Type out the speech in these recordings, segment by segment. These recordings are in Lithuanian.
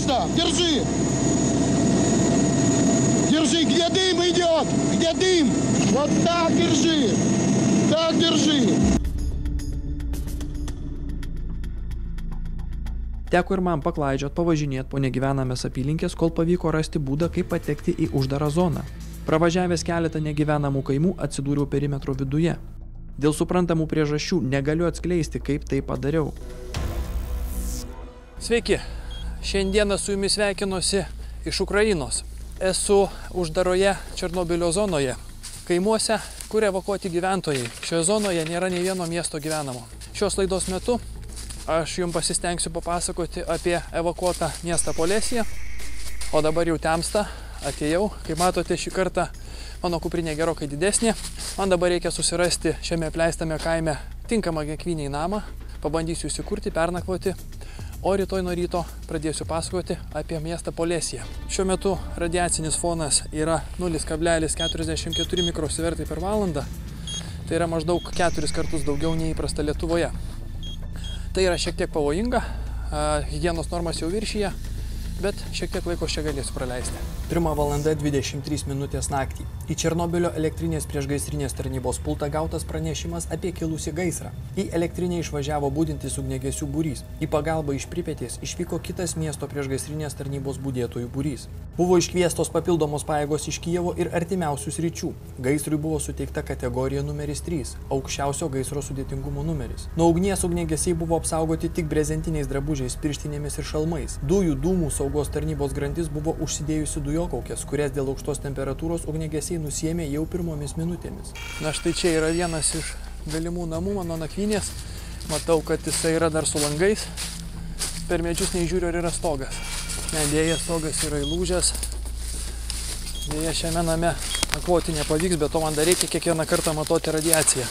место! Держи! Держи! Где дым идет? Где дым? Вот так держи! Так держи! Teko ir man paklaidžiot, pavažinėti po negyvenamės apylinkės, kol pavyko rasti būdą, kaip patekti į uždarą zoną. Pravažiavęs keletą negyvenamų kaimų atsidūriau perimetro viduje. Dėl suprantamų priežasčių negaliu atskleisti, kaip tai padariau. Sveiki, šiandieną su jumis sveikinuosi iš Ukrainos. Esu uždaroje Černobylio zonoje, kaimuose, kur evakuoti gyventojai. Šioje zonoje nėra nei vieno miesto gyvenamo. Šios laidos metu aš jums pasistengsiu papasakoti apie evakuotą miestą Polesiją, o dabar jau temsta, atėjau. Kaip matote, šį kartą mano kuprinė gerokai didesnė. Man dabar reikia susirasti šiame apleistame kaime tinkamą nakvynei namą, pabandysiu įsikurti, pernakvoti, o rytoj nuo ryto pradėsiu pasakoti apie miestą Polesiją. Šiuo metu radiacinis fonas yra 0,44 mikrosievertai per valandą, tai yra maždaug 4 kartus daugiau nei įprasta Lietuvoje. Tai yra šiek tiek pavojinga, higienos normas jau viršyje, bet šiek tiek laiko čia galėsiu praleisti. 1:23 minutės naktį. Į Černobylio elektrinės priešgaisrinės tarnybos pultą gautas pranešimas apie kilusį gaisrą. Į elektrinę išvažiavo budintis ugniagesių būrys. Į pagalbą iš Pripetės išvyko kitas miesto priešgaisrinės tarnybos budėtojų būrys. Buvo iškviestos papildomos pajėgos iš Kijevo ir artimiausių sričių. Gaisrui buvo suteikta kategorija numeris 3, aukščiausio gaisro sudėtingumo numeris. Nuo ugnies ugniagesiai buvo apsaugoti tik brezentiniais drabužiais, pirštinėmis ir šalmais. Dujų dūmų saugos tarnybos grandis buvo užsidėjusi dujokaukės, kurias dėl aukštos temperatūros ugniagesiai nusiėmė jau pirmomis minutėmis. Na štai čia yra vienas iš galimų namų mano nakvynės. Matau, kad jisai yra dar su langais. Per medžius neįžiūriu, ar yra stogas. Ne, dėja, stogas yra įlūžęs. Dėja, šiame name nakvoti nepavyks, bet to man dar reikia kiekvieną kartą matuoti radiaciją.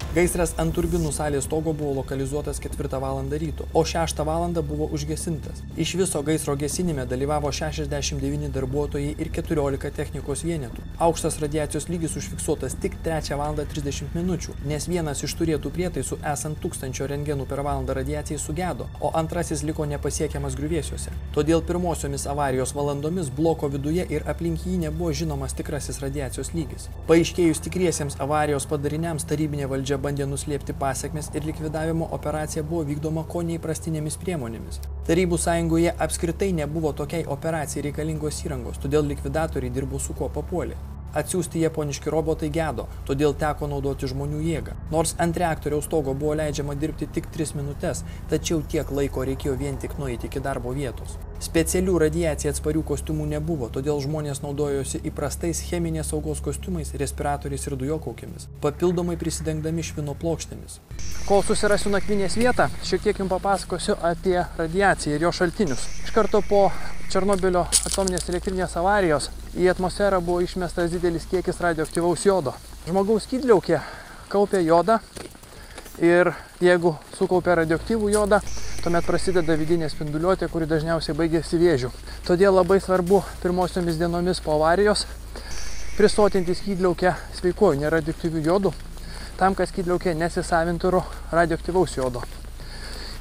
Gaisras ant turbinų salės stogo buvo lokalizuotas 4 valandą ryto, o 6 valandą buvo užgesintas. Iš viso gaisro gesinime dalyvavo 69 darbuotojai ir 14 technikos vienetų. Aukštas radiacijos lygis užfiksuotas tik 3 valandą 30 minučių, nes vienas iš turėtų prietaisų esant 1000 rentgenų per valandą radiacijai sugedo, o antrasis liko nepasiekiamas griuvėsiuose. Todėl pirmosiomis avarijos valandomis bloko viduje ir aplink jį nebuvo žinomas tikrasis radiacijos lygis. Paaiškėjus tikriesiems avarijos padariniams, tarybinė valdžia bandė nuslėpti pasekmes ir likvidavimo operacija buvo vykdoma ko neįprastinėmis priemonėmis. Tarybų sąjungoje apskritai nebuvo tokiai operacijai reikalingos įrangos, todėl likvidatoriai dirbo su kuo papuolė. Atsiųsti japoniški robotai gedo, todėl teko naudoti žmonių jėgą. Nors ant reaktoriaus stogo buvo leidžiama dirbti tik 3 minutės, tačiau tiek laiko reikėjo vien tik nueiti iki darbo vietos. Specialių radiacijai atsparių kostiumų nebuvo, todėl žmonės naudojosi įprastais cheminės saugos kostiumais, respiratoriais ir dujokaukėmis, papildomai prisidengdami švino plokštėmis. Kol susirasiu nakvynės vietą, šiek tiek jums papasakosiu apie radiaciją ir jo šaltinius. Iš karto po Černobylio atominės elektrinės avarijos į atmosferą buvo išmestas didelis kiekis radioaktyvaus jodo. Žmogaus skydliaukė kaupia jodą ir jeigu sukaupia radioaktyvų jodą, tuomet prasideda vidinė spinduliuotė, kuri dažniausiai baigėsi vėžiu. Todėl labai svarbu pirmosiomis dienomis po avarijos prisotinti skydliaukę sveikuoju neradioaktyviu jodu, tam, kad skydliaukė nesisavintų radioaktyvaus jodo.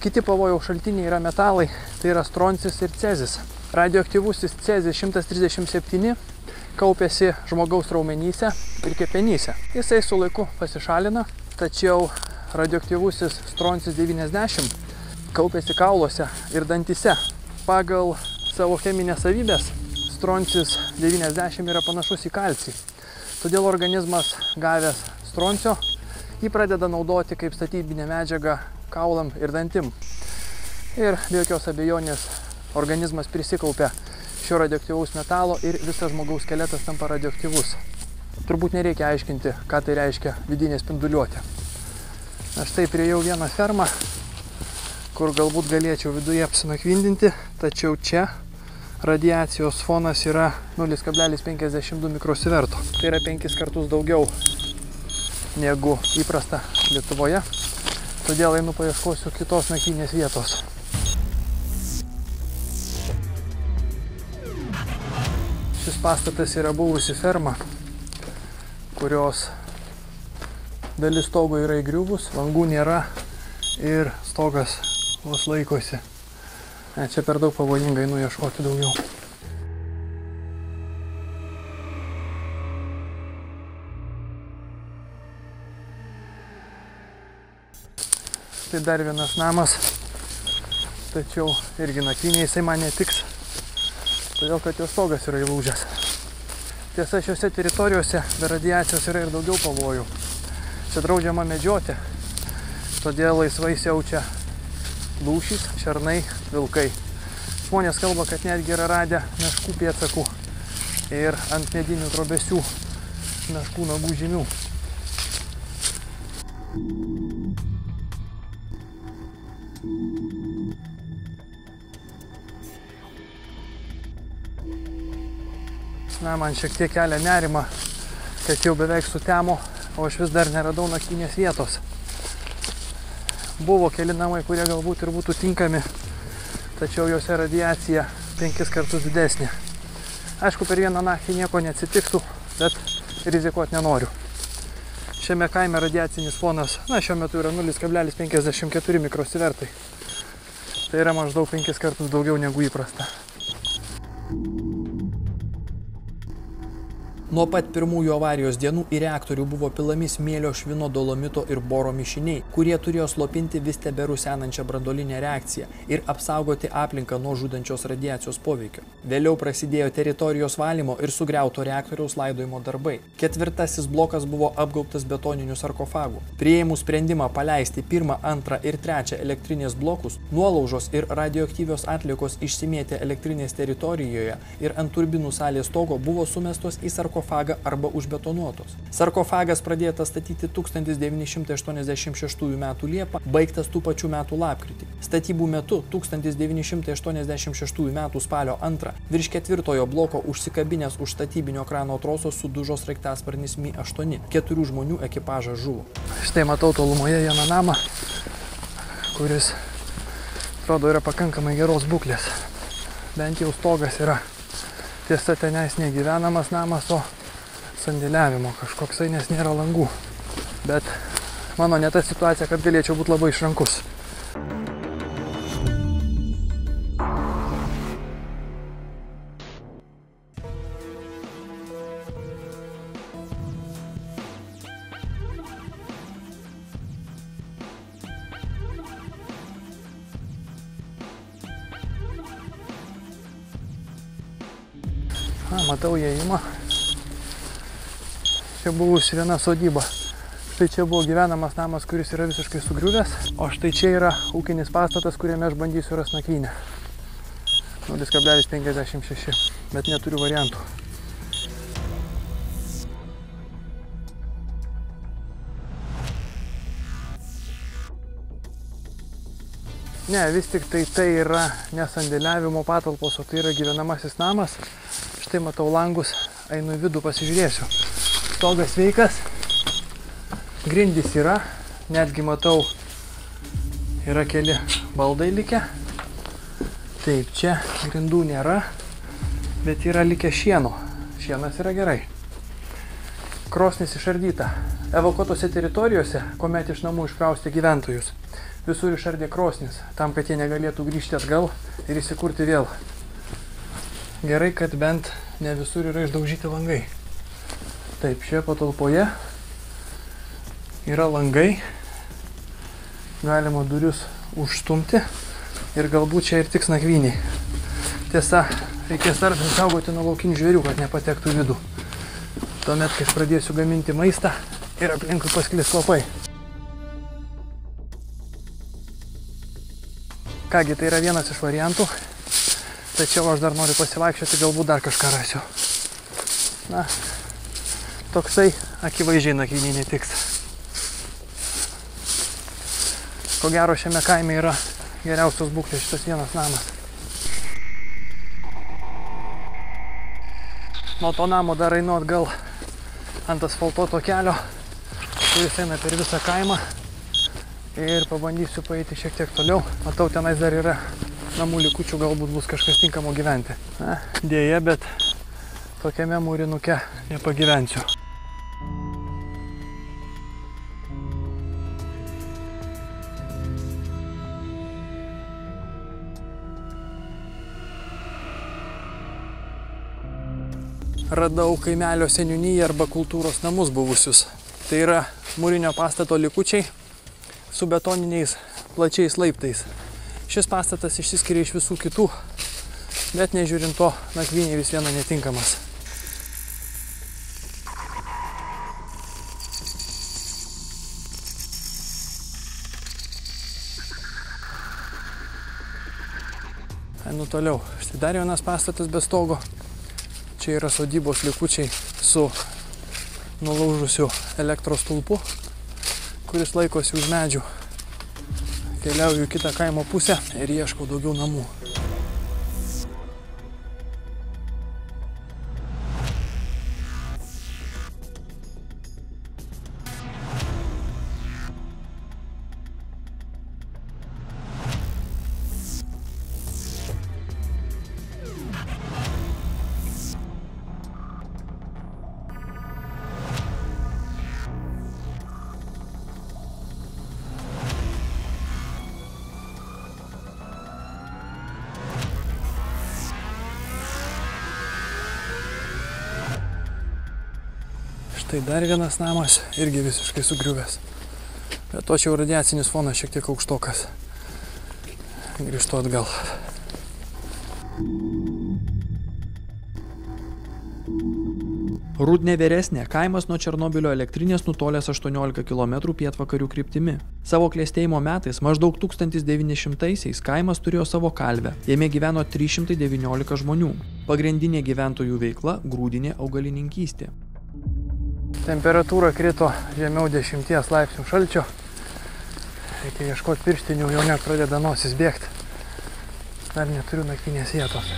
Kiti pavojaus šaltiniai yra metalai, tai yra stroncis ir cezis. Radioaktyvusis cezis 137 kaupiasi žmogaus raumenyse ir kepenyse. Jisai su laiku pasišalina, tačiau radioaktyvusis stroncis 90 kaupiasi kauluose ir dantyse. Pagal savo cheminės savybės stroncis 90 yra panašus į kalcį. Todėl organizmas gavęs stroncio jį pradeda naudoti kaip statybinę medžiagą kaulam ir dantim. Ir be jokios abejonės organizmas prisikaupia šio radioaktyvaus metalo ir visas žmogaus skeletas tampa radioaktyvus. Turbūt nereikia aiškinti, ką tai reiškia vidinė spinduliuotė. Aš tai priėjau vieną fermą, kur galbūt galėčiau viduje apsinakvindinti, tačiau čia radiacijos fonas yra 0,52 mikrosieverto. Tai yra 5 kartus daugiau negu įprasta Lietuvoje. Todėl einu paieškosiu kitos nakvynės vietos. Šis pastatas yra buvusi ferma, kurios dalis stogo yra įgriuvus, langų nėra ir stogas vos laikosi. Čia per daug pavojingai nuieškoti daugiau. Tai dar vienas namas, tačiau irgi nakvynė jisai man netiks, todėl kad jo stogas yra įlūžęs. Tiesa, šiuose teritorijose be radiacijos yra ir daugiau pavojų. Čia draudžiama medžioti, todėl laisvai siaučia lūšys, šernai, vilkai. Žmonės kalba, kad netgi yra radę meškų pėdsakų ir ant medinių trobesių meškų nagų žymių. Na, man šiek tiek kelia nerima, kad jau beveik sutemo, o aš vis dar neradau nakvynės vietos. Buvo keli namai, kurie galbūt ir būtų tinkami, tačiau juose radiacija 5 kartus didesnė. Aišku, per vieną naktį nieko neatsitiktų, bet rizikuoti nenoriu. Šiame kaime radiacinis fonas, šiuo metu yra 0,54 mikrosievertai. Tai yra maždaug 5 kartus daugiau negu įprasta. Nuo pat pirmųjų avarijos dienų į reaktorių buvo pilami smėlio, švino, dolomito ir boro mišiniai, kurie turėjo slopinti vis teberusenančią branduolinę reakciją ir apsaugoti aplinką nuo žudančios radiacijos poveikio. Vėliau prasidėjo teritorijos valymo ir sugriauto reaktoriaus laidojimo darbai. 4. blokas buvo apgaubtas betoniniu sarkofagu. Priėmus sprendimą paleisti 1, 2 ir 3 elektrinės blokus, nuolaužos ir radioaktyvios atliekos išsimėtė elektrinės teritorijoje ir ant turbinų salės stogo buvo sumestos į sarkofagą arba užbetonuotos. Sarkofagas pradėtas statyti 1986 m. Liepą, baigtas tų pačių metų lapkritį. Statybų metu 1986 m. spalio 2 virš 4 bloko užsikabinęs už statybinio krano troso sudužo sraigtasparnis Mi-8. 4 žmonių ekipažas žuvo. Štai matau tolumoje vieną namą, kuris, atrodo, yra pakankamai geros būklės. Bent jau stogas yra. Tiesa, tenais negyvenamas namas, o sandėliavimo kažkoksai, nes nėra langų. Bet mano ne ta situacija, kad galėčiau būti labai išrankus. Matau įėjimą. Čia buvusi viena sodyba. Štai čia buvo gyvenamas namas, kuris yra visiškai sugriuvęs, o štai čia yra ūkinis pastatas, kuriame aš bandysiu rasti nakvynę. 0,56, bet neturiu variantų. Ne, vis tik tai yra nesandėliavimo patalpos, o tai yra gyvenamasis namas. Štai matau langus, einu į vidų, pasižiūrėsiu. Stogas sveikas, grindys yra, netgi matau, yra keli baldai likę. Taip, čia grindų nėra, bet yra likę šieno. Šienas yra gerai. Krosnis išardyta. Evakuotose teritorijose, kuomet iš namų iškraustė gyventojus, visur išardė krosnis, tam, kad jie negalėtų grįžti atgal ir įsikurti vėl. Gerai, kad bent ne visur yra išdaužyti langai. Taip, šioje patalpoje yra langai, galima duris užstumti ir galbūt čia ir tiks nakvyniai. Tiesa, reikės tarpin saugoti nuo laukinių žvėrių, kad nepatektų į vidų. Tuomet, kai pradėsiu gaminti maistą ir aplinkui pasklis kvapai. Kągi, tai yra vienas iš variantų. Tačiau aš dar noriu pasivaikščioti, galbūt dar kažką rasiu. Na, toksai akivaizdžiai nakvyniai netiks. Ko gero, šiame kaime yra geriausios būklės šitas vienas namas. Nuo to namo dar einu atgal ant asfaltuoto kelio, kuris eina per visą kaimą. Ir pabandysiu paeiti šiek tiek toliau. Matau, tenais dar yra namų likučių, galbūt bus kažkas tinkamo gyventi. Na, dėja, bet tokiame mūrinuke nepagyvensiu. radau kaimelio seniūniją arba kultūros namus buvusius. Tai yra mūrinio pastato likučiai su betoniniais plačiais laiptais. Šis pastatas išsiskiria iš visų kitų, bet nežiūrint to, nakvynė vis viena netinkamas. Einu toliau. Štai dar vienas pastatas be stogo. Čia yra sodybos likučiai su nulaužusiu elektros stulpu, kuris laikosi už medžių. Keliauju į kitą kaimo pusę ir ieškau daugiau namų. Štai dar vienas namas, irgi visiškai sugriuvęs. Bet to čia jau radiacinis fonas šiek tiek aukštokas. Grįžtu atgal. Rudnė Veresnė kaimas nuo Černobylio elektrinės nutolęs 18 km pietvakarių kryptimi. Savo klestėjimo metais maždaug 1900-aisiais kaimas turėjo savo kalvę. Jame gyveno 319 žmonių. Pagrindinė gyventojų veikla – grūdinė augalininkystė. Temperatūra krito žemiau 10 laipsnių šalčio. Reikia ieškoti pirštinių, jau net pradeda nosis bėgti. Dar neturiu nakvynės vietos.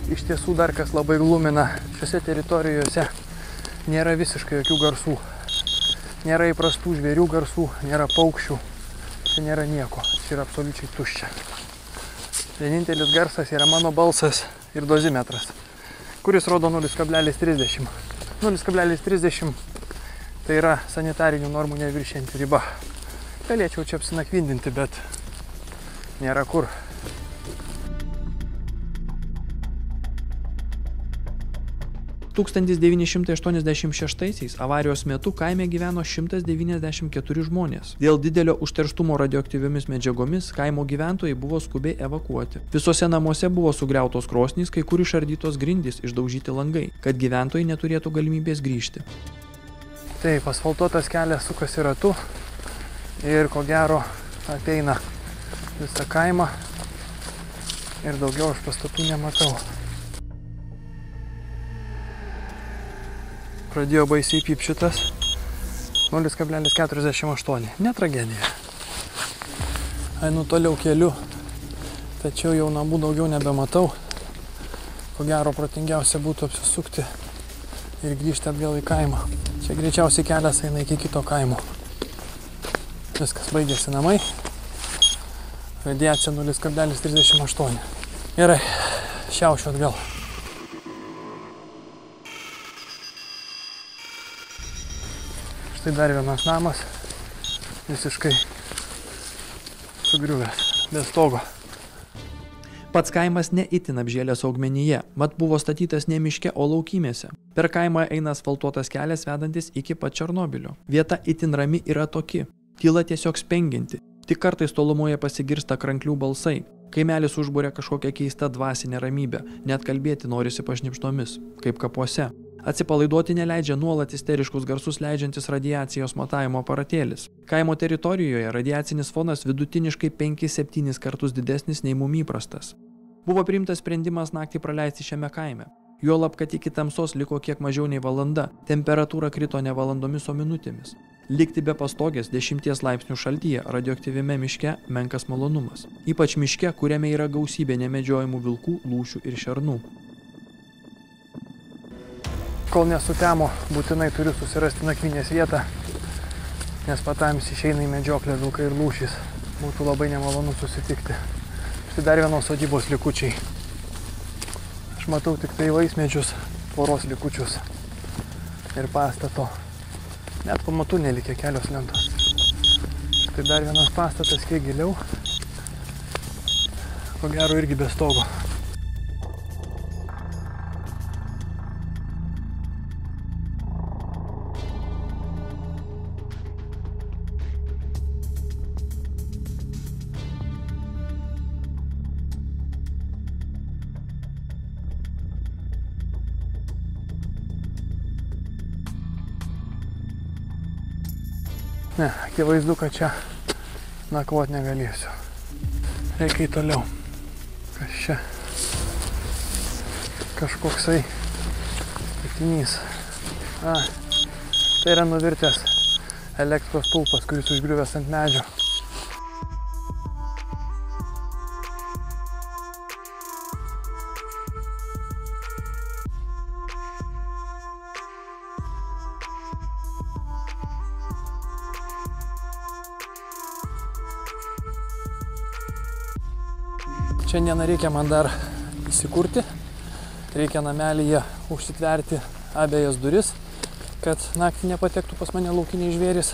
Iš tiesų dar kas labai glumina, šiose teritorijose nėra visiškai jokių garsų. Nėra įprastų žvėrių garsų, nėra paukščių, čia nėra nieko, čia yra absoliučiai tuščia. Vienintelis garsas yra mano balsas ir dozimetras, kuris rodo 0,30. 0,30 tai yra sanitarinių normų neviršianti riba. Galėčiau čia apsinakvindinti, bet nėra kur. 1986-aisiais avarijos metu kaime gyveno 194 žmonės. Dėl didelio užterštumo radioaktyviomis medžiagomis kaimo gyventojai buvo skubiai evakuoti. Visose namuose buvo sugriautos krosnys, kai kur išardytos grindys, išdaužyti langai, kad gyventojai neturėtų galimybės grįžti. Taip, asfaltuotas kelias sukasi ratu ir ko gero apeina visą kaimą ir daugiau aš pastatų nematau. Pradėjo baisiai pypšitas. 0,48. Ne tragedija. Einu toliau keliu, tačiau jau namų daugiau nebematau. Ko gero protingiausia būtų apsisukti ir grįžti atgal į kaimą. Čia greičiausiai kelias eina iki kito kaimo. Viskas, baigėsi namai. Radiacija 0,38. Gerai, šiaušiu atgal. Štai dar vienas namas, visiškai sugriuvęs, be stogo. Pats kaimas ne itin apžėlęs augmenyje, mat buvo statytas ne miške, o laukymėse. Per kaimą eina asfaltuotas kelias vedantis iki pat Černobylio. Vieta itin rami yra toki. Tyla tiesiog spengianti. Tik kartais tolumoje pasigirsta kranklių balsai. Kaimelis užburia kažkokią keistą dvasinę ramybę, net kalbėti norisi pašnipštomis, kaip kapuose. Atsipalaiduoti neleidžia nuolat isteriškus garsus leidžiantis radiacijos matavimo aparatėlis. Kaimo teritorijoje radiacinis fonas vidutiniškai 5-7 kartus didesnis nei mum įprastas. Buvo priimtas sprendimas naktį praleisti šiame kaime. Juolab, kad iki tamsos liko kiek mažiau nei valanda, temperatūra krito ne valandomis, o minutėmis. Likti be pastogės 10 laipsnių šaltyje radioaktyviame miške menkas malonumas. Ypač miške, kuriame yra gausybė nemedžiojamų vilkų, lūšių ir šernų. Kol nesutemo, būtinai turiu susirasti nakvynės vietą, nes patams išeina į medžioklę vilkai ir lūšys. Būtų labai nemalonu susitikti. Štai dar vienos sodybos likučiai. Aš matau tik tai vaismedžius, poros likučius ir pastato. Net pamatų nelikė kelios lentos. Štai dar vienas pastatas kiek giliau. Ko gero irgi be stogo. Ne, akivaizdu, kad čia nakvot negalėsiu. Reikia į toliau. Kas čia? Kažkoksai statinys. Tai yra nuvirtęs elektros stulpas, kuris užgriuvęs ant medžio. Šiandieną reikia man dar įsikurti, reikia namelyje užsitverti abejas duris, kad naktį nepatektų pas mane laukiniai žvėrys.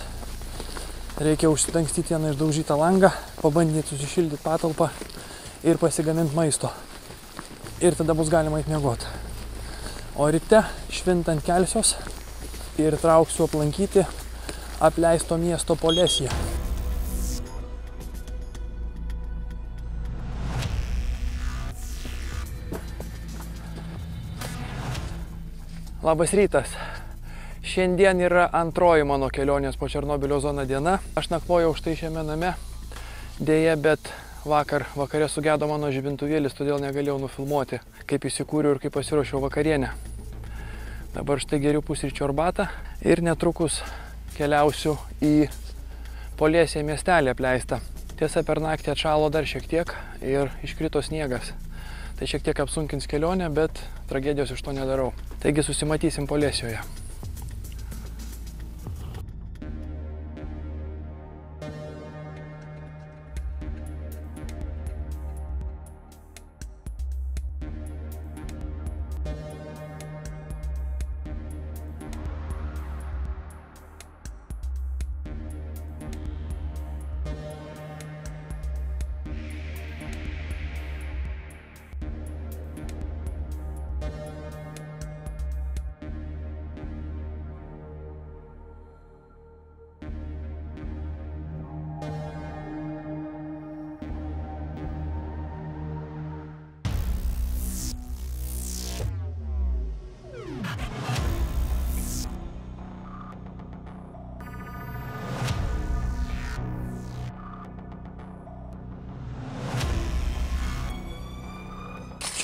Reikia užsidangstyti vieną išdaužytą langą, pabandyti susišildyti patalpą ir pasigaminti maisto. Ir tada bus galima eit miegoti. O ryte švintant kelsiuos ir trauksiu aplankyti apleisto miesto Polesiją. Labas rytas. Šiandien yra antroji mano kelionės po Černobylio zoną diena. Aš nakvojau štai šiame name. Deja, bet vakare sugedo mano žibintuvėlis, todėl negalėjau nufilmuoti, kaip įsikūriau ir kaip pasiruošiau vakarienę. Dabar štai geriu pusryčių arbatą ir netrukus keliausiu į Polesiją miestelį apleistą. Tiesa, per naktį atšalo dar šiek tiek ir iškrito sniegas. Tai šiek tiek apsunkins kelionę, bet tragedijos iš to nedarau. Taigi susimatysim Polesijoje.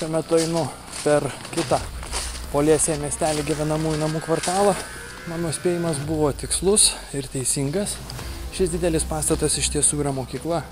Šiuo metu einu per kitą Polesiją miestelį gyvenamųjų namų kvartalą. Mano spėjimas buvo tikslus ir teisingas. Šis didelis pastatas iš tiesų yra mokykla.